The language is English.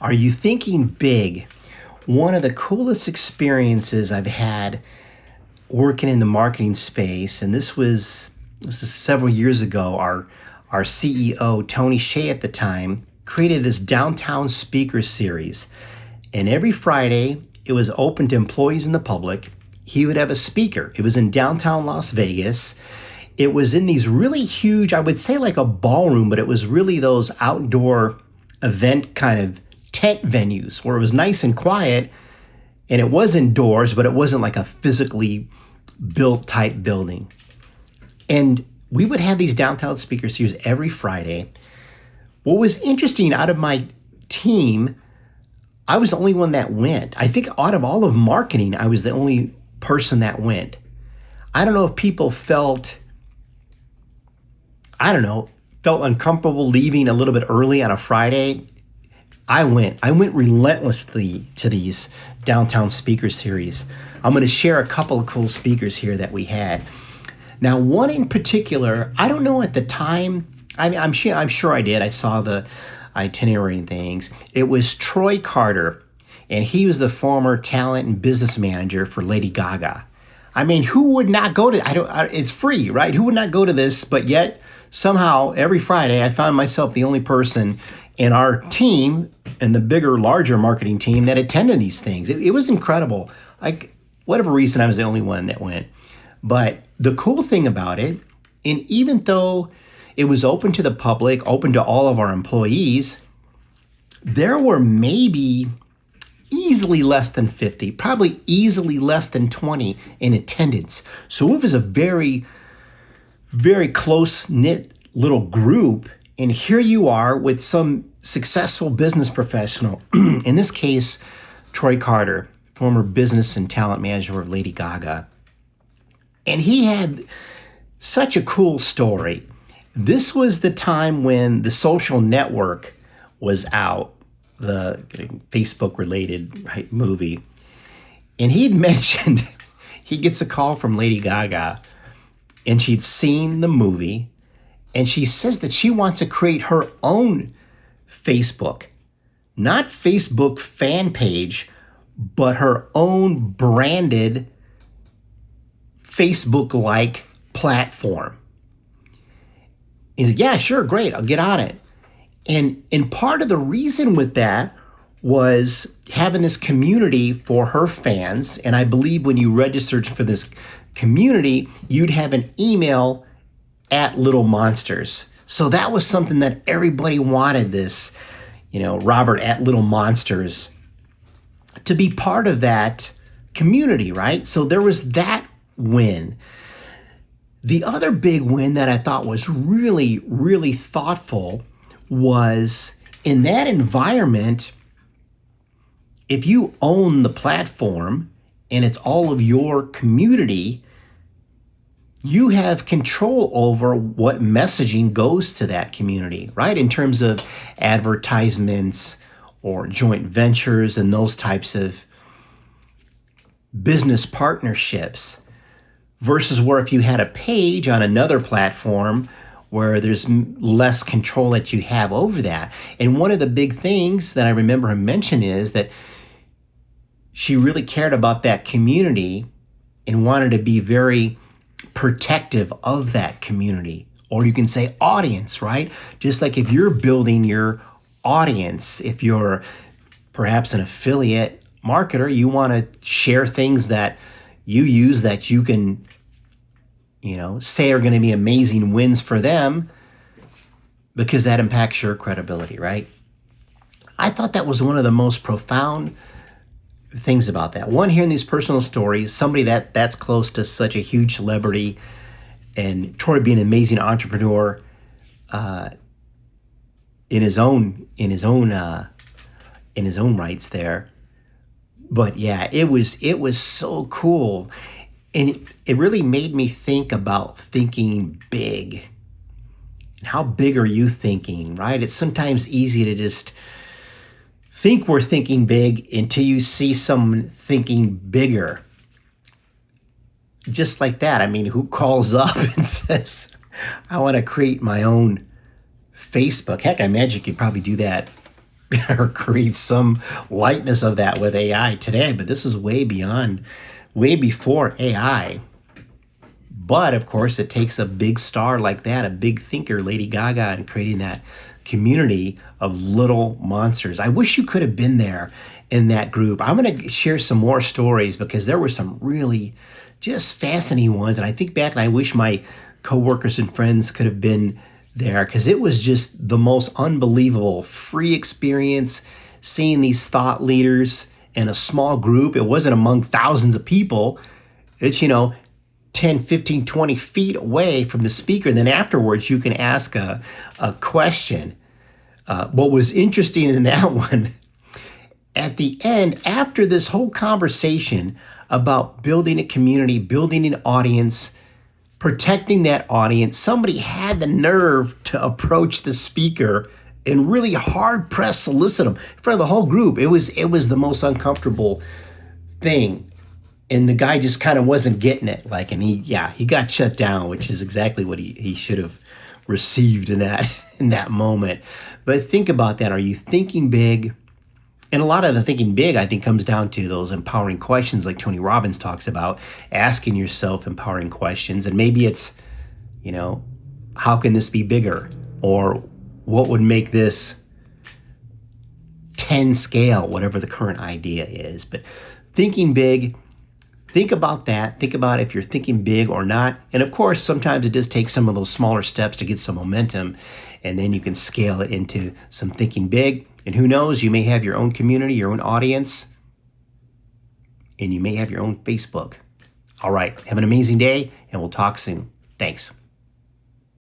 Are you thinking big? One of the coolest experiences I've had working in the marketing space, and this is several years ago, our CEO, Tony Shea at the time, created this downtown speaker series. And every Friday, it was open to employees and the public. He would have a speaker. It was in downtown Las Vegas. It was in these really huge, I would say like a ballroom, but it was really those outdoor event kind of tent venues where it was nice and quiet, and it was indoors, but it wasn't like a physically built type building. And we would have these downtown speaker series every Friday. What was interesting, out of my team, I was the only one that went. I think out of all of marketing, I was the only person that went. I don't know if people felt uncomfortable leaving a little bit early on a Friday. I went relentlessly to these downtown speaker series. I'm going to share a couple of cool speakers here that we had. Now, one in particular, I don't know at the time. I mean, I'm sure I did. I saw the itinerary and things. It was Troy Carter, and he was the former talent and business manager for Lady Gaga. I mean, who would not go to? It's free, right? Who would not go to this? But yet, somehow, every Friday, I found myself the only person in our team and the bigger, larger marketing team that attended these things. It was incredible. Like, whatever reason, I was the only one that went. But the cool thing about it, and even though it was open to the public, open to all of our employees, there were maybe easily less than 50, probably easily less than 20 in attendance. So it was a very, very close-knit little group. And here you are with some successful business professional, in this case, Troy Carter, former business and talent manager of Lady Gaga. And he had such a cool story. This was the time when The Social Network was out, the Facebook-related movie. And he'd mentioned he gets a call from Lady Gaga, and she'd seen the movie, and she says that she wants to create her own Facebook. Not Facebook fan page, but her own branded Facebook-like platform. He said, yeah, sure, great, I'll get on it. And part of the reason with that was having this community for her fans. And I believe when you registered for this community, you'd have an email at Little Monsters. So that was something that everybody wanted, this, Robert at Little Monsters, to be part of that community, right? So there was that win. The other big win that I thought was really, really thoughtful was in that environment, if you own the platform and it's all of your community, you have control over what messaging goes to that community, right? In terms of advertisements or joint ventures and those types of business partnerships, versus where if you had a page on another platform where there's less control that you have over that. And one of the big things that I remember him mention is that she really cared about that community and wanted to be very protective of that community. Or you can say audience, right? Just like if you're building your audience, if you're perhaps an affiliate marketer, you want to share things that you use that you can, say are going to be amazing wins for them, because that impacts your credibility, right? I thought that was one of the most profound things about that. One, hearing these personal stories, somebody that's close to such a huge celebrity, and Troy being an amazing entrepreneur in his own rights there. But yeah, it was so cool. And it really made me think about thinking big. How big are you thinking, right? It's sometimes easy to just think we're thinking big until you see someone thinking bigger. Just like that. I mean, who calls up and says, I want to create my own Facebook? Heck, I imagine you could probably do that or create some likeness of that with AI today, but this is way beyond, way before AI. But of course, it takes a big star like that, a big thinker, Lady Gaga, and creating that community of little monsters. I wish you could have been there in that group. I'm going to share some more stories because there were some really just fascinating ones. And I think back and I wish my coworkers and friends could have been there because it was just the most unbelievable free experience seeing these thought leaders in a small group. It wasn't among thousands of people. It's, 10, 15, 20 feet away from the speaker. And then afterwards, you can ask a question. What was interesting in that one, at the end, after this whole conversation about building a community, building an audience, protecting that audience, somebody had the nerve to approach the speaker and really hard press solicit him in front of the whole group. It was the most uncomfortable thing. And the guy just kind of wasn't getting it. And he got shut down, which is exactly what he should have received in that moment. But think about that. Are you thinking big? And a lot of the thinking big, I think, comes down to those empowering questions like Tony Robbins talks about, asking yourself empowering questions. And maybe it's, how can this be bigger? Or what would make this 10 scale, whatever the current idea is. But thinking big, think about that. Think about if you're thinking big or not. And of course, sometimes it does take some of those smaller steps to get some momentum. And then you can scale it into some thinking big. And who knows, you may have your own community, your own audience, and you may have your own Facebook. All right, have an amazing day, and we'll talk soon. Thanks.